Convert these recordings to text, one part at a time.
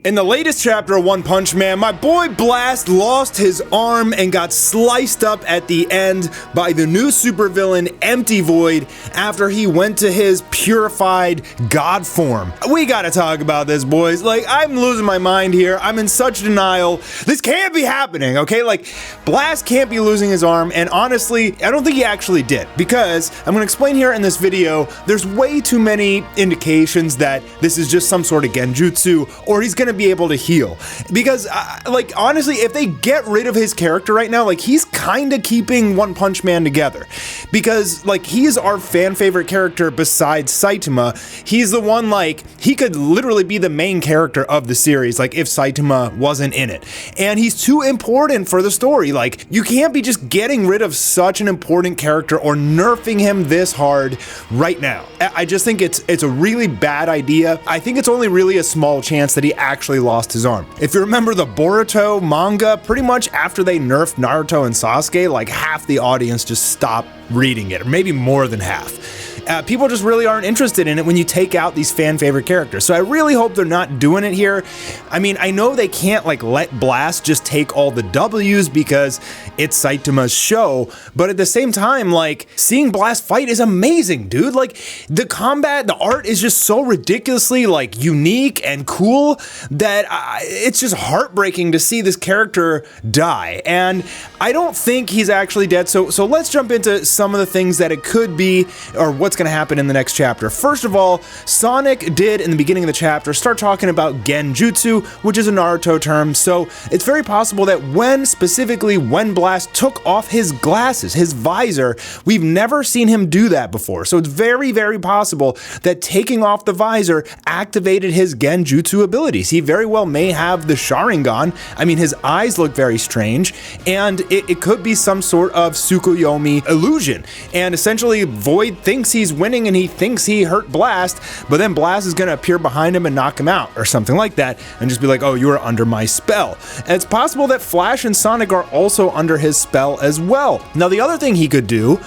In the latest chapter of One Punch Man, my boy Blast lost his arm and got sliced up at the end by the new supervillain Empty Void after he went to his purified god form. We gotta talk about this, boys. Like, I'm losing my mind here. I'm in such denial. This can't be happening, okay? Like, Blast can't be losing his arm, and honestly, I don't think he actually did, because I'm gonna explain here in this video, there's way too many indications that this is just some sort of genjutsu, or he's gonna be able to heal. Because, like, honestly, if they get rid of his character right now, like, he's kinda keeping One Punch Man together. Because, like, he's our fan favorite character besides Saitama. He's the one, like, he could literally be the main character of the series, like, if Saitama wasn't in it. And he's too important for the story. Like, you can't be just getting rid of such an important character or nerfing him this hard right now. I just think it's a really bad idea. I think it's only really a small chance that he actually lost his arm. If you remember the Boruto manga, pretty much after they nerfed Naruto and Sasuke, like half the audience just stopped reading it, or maybe more than half. People just really aren't interested in it when you take out these fan favorite characters. So I really hope they're not doing it here. I mean, I know they can't like let Blast just take all the W's because it's Saitama's show, but at the same time, like, seeing Blast fight is amazing, dude. Like, the combat, the art is just so ridiculously like unique and cool that it's just heartbreaking to see this character die. And I don't think he's actually dead. So let's jump into some of the things that it could be, or what's going to happen in the next chapter. First of all, Sonic did in the beginning of the chapter start talking about genjutsu, which is a Naruto term. So it's very possible that specifically when Blast took off his glasses, his visor, we've never seen him do that before. So it's very, very possible that taking off the visor activated his genjutsu abilities. He very well may have the Sharingan. I mean, his eyes look very strange, and it could be some sort of Tsukuyomi illusion. And essentially, Void thinks he's winning and he thinks he hurt Blast, but then Blast is going to appear behind him and knock him out or something like that and just be like, oh, you are under my spell. And it's possible that Flash and Sonic are also under his spell as well. Now, the other thing he could do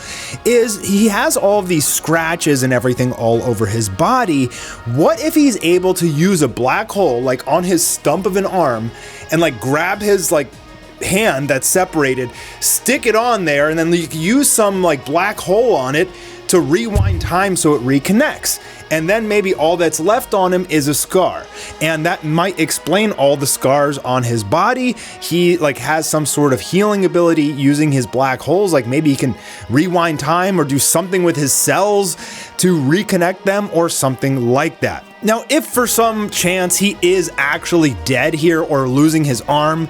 is he has all of these scratches and everything all over his body. What if he's able to use a black hole like on his stump of an arm and like grab his like hand that's separated, stick it on there, and then you can use some like black hole on it to rewind time so it reconnects. And then maybe all that's left on him is a scar. And that might explain all the scars on his body. He like has some sort of healing ability using his black holes. Like maybe he can rewind time or do something with his cells to reconnect them or something like that. Now, if for some chance he is actually dead here or losing his arm,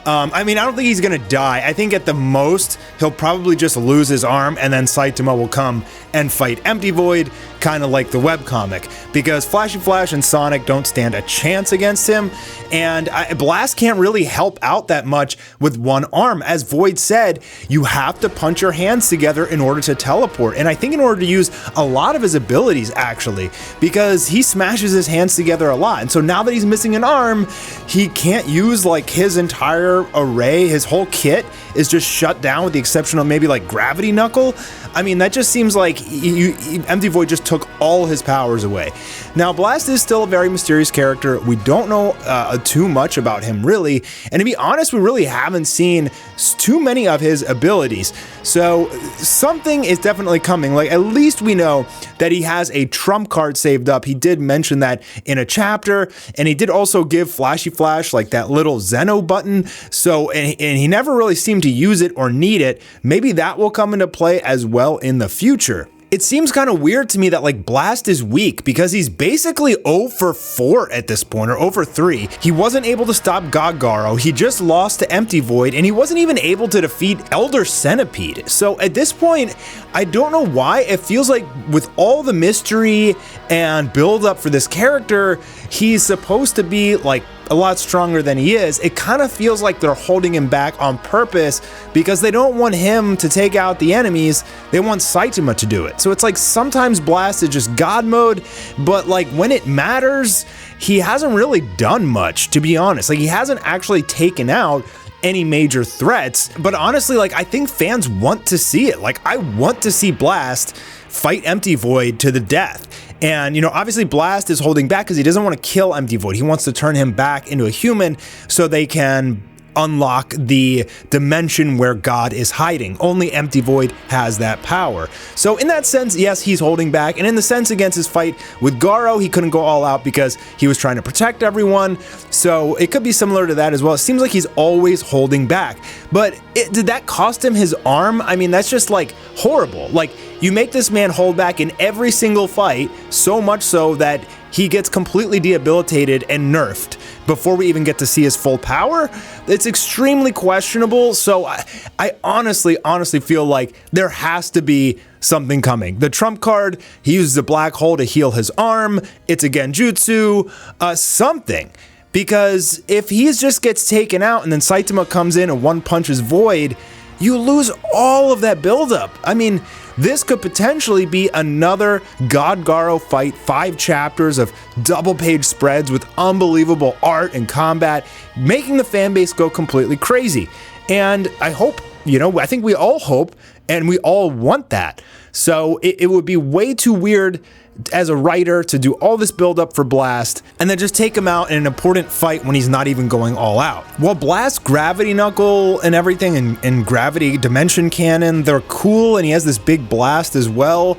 I mean, I don't think he's gonna die. I think at the most, he'll probably just lose his arm and then Saitama will come and fight Empty Void, kind of like the webcomic, because Flashy Flash and Sonic don't stand a chance against him, and Blast can't really help out that much with one arm. As Void said, you have to punch your hands together in order to teleport, and I think in order to use a lot of his abilities, actually, because he smashes his hands together a lot, and so now that he's missing an arm, he can't use like his entire array. His whole kit is just shut down with the exception of maybe like Gravity Knuckle. I mean, that just seems like Empty Void just took all his powers away. Now, Blast is still a very mysterious character. We don't know too much about him, really. And to be honest, we really haven't seen too many of his abilities. So something is definitely coming. Like, at least we know that he has a trump card saved up. He did mention that in a chapter. And he did also give Flashy Flash like that little Zeno button. So, and he never really seemed to use it or need it. Maybe that will come into play as well in the future. It seems kind of weird to me that like Blast is weak because he's basically 0 for 4 at this point, or 0 for 3. He wasn't able to stop Gagaro, he just lost to Empty Void, and he wasn't even able to defeat Elder Centipede. So at this point, I don't know why. It feels like with all the mystery and build up for this character, he's supposed to be like a lot stronger than he is. It kind of feels like they're holding him back on purpose because they don't want him to take out the enemies. They want Saitama to do it. So it's like sometimes Blast is just God mode, but like when it matters, he hasn't really done much, to be honest. Like he hasn't actually taken out any major threats, but honestly, like I think fans want to see it. Like I want to see Blast fight Empty Void to the death. And, you know, obviously Blast is holding back because he doesn't want to kill Empty Void. He wants to turn him back into a human so they can unlock the dimension where God is hiding. Only Empty Void has that power. So in that sense, yes, he's holding back. And in the sense against his fight with Garo, he couldn't go all out because he was trying to protect everyone. So it could be similar to that as well. It seems like he's always holding back. But did that cost him his arm? I mean, that's just like horrible. Like, you make this man hold back in every single fight, so much so that he gets completely debilitated and nerfed before we even get to see his full power. It's extremely questionable. So I honestly feel like there has to be something coming. The trump card, he uses a black hole to heal his arm. It's a genjutsu, something. Because if he just gets taken out and then Saitama comes in and one punches Void, you lose all of that buildup. I mean, this could potentially be another God Garo fight, 5 chapters of double page spreads with unbelievable art and combat, making the fan base go completely crazy. And I hope, you know, I think we all hope and we all want that. So it would be way too weird as a writer to do all this build up for Blast and then just take him out in an important fight when he's not even going all out. While Blast Gravity Knuckle and everything and Gravity Dimension Cannon, they're cool, and he has this big blast as well.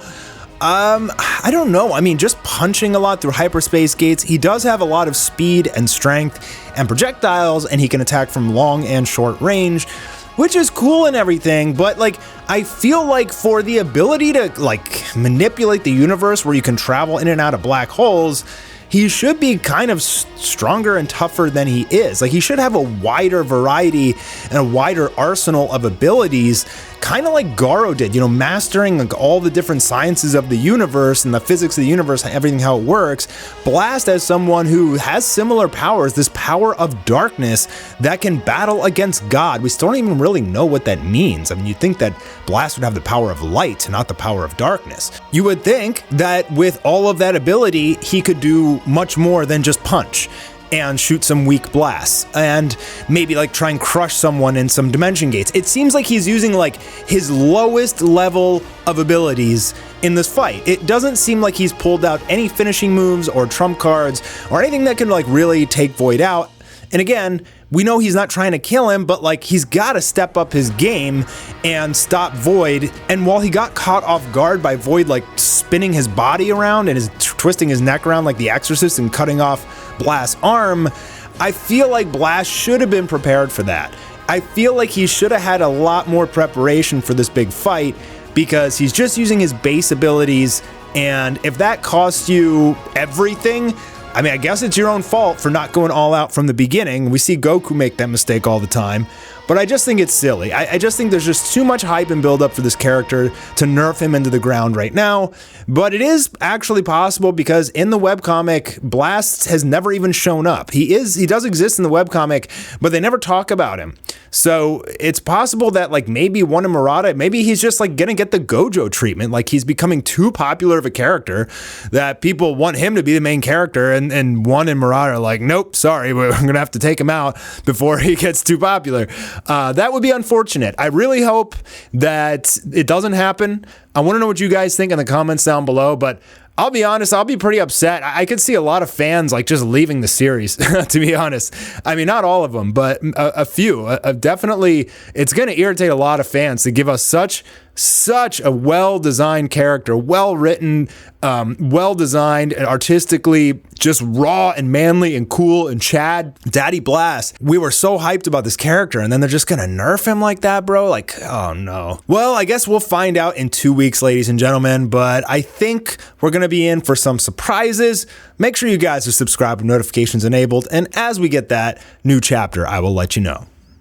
I don't know. I mean, just punching a lot through hyperspace gates. He does have a lot of speed and strength and projectiles, and he can attack from long and short range, which is cool and everything, but like, I feel like for the ability to like manipulate the universe where you can travel in and out of black holes, he should be kind of stronger and tougher than he is. Like, he should have a wider variety and a wider arsenal of abilities, kind of like Garo did, you know, mastering like all the different sciences of the universe and the physics of the universe, everything how it works. Blast as someone who has similar powers, this power of darkness that can battle against God. We still don't even really know what that means. I mean, you'd think that Blast would have the power of light, not the power of darkness. You would think that with all of that ability, he could do much more than just punch and shoot some weak blasts and maybe like try and crush someone in some dimension gates. It seems like he's using like his lowest level of abilities in this fight. It doesn't seem like he's pulled out any finishing moves or trump cards or anything that can like really take Void out. And again, we know he's not trying to kill him, but like, he's got to step up his game and stop Void. And while he got caught off guard by Void like spinning his body around and is twisting his neck around like the Exorcist and cutting off Blast's arm, I feel like Blast should have been prepared for that. I feel like he should have had a lot more preparation for this big fight, because he's just using his base abilities, and if that costs you everything, I mean, I guess it's your own fault for not going all out from the beginning. We see Goku make that mistake all the time, but I just think it's silly. I just think there's just too much hype and build up for this character to nerf him into the ground right now. But it is actually possible, because in the webcomic, Blast has never even shown up. He does exist in the webcomic, but they never talk about him. So it's possible that like maybe one in Murata, maybe he's just like gonna get the Gojo treatment. Like, he's becoming too popular of a character that people want him to be the main character, and one in Murata are like, nope, sorry, we're gonna have to take him out before he gets too popular. That would be unfortunate. I really hope that it doesn't happen. I want to know what you guys think in the comments down below, but I'll be honest, I'll be pretty upset. I could see a lot of fans like just leaving the series, to be honest. I mean, not all of them, but a few. Definitely, it's going to irritate a lot of fans to give us such a well-designed character, well-written, well-designed, and artistically just raw and manly and cool. And Chad, Daddy Blast, we were so hyped about this character, and then they're just gonna nerf him like that, bro? Like, oh no. Well, I guess we'll find out in 2 weeks, ladies and gentlemen, but I think we're gonna be in for some surprises. Make sure you guys are subscribed with notifications enabled, and as we get that new chapter, I will let you know.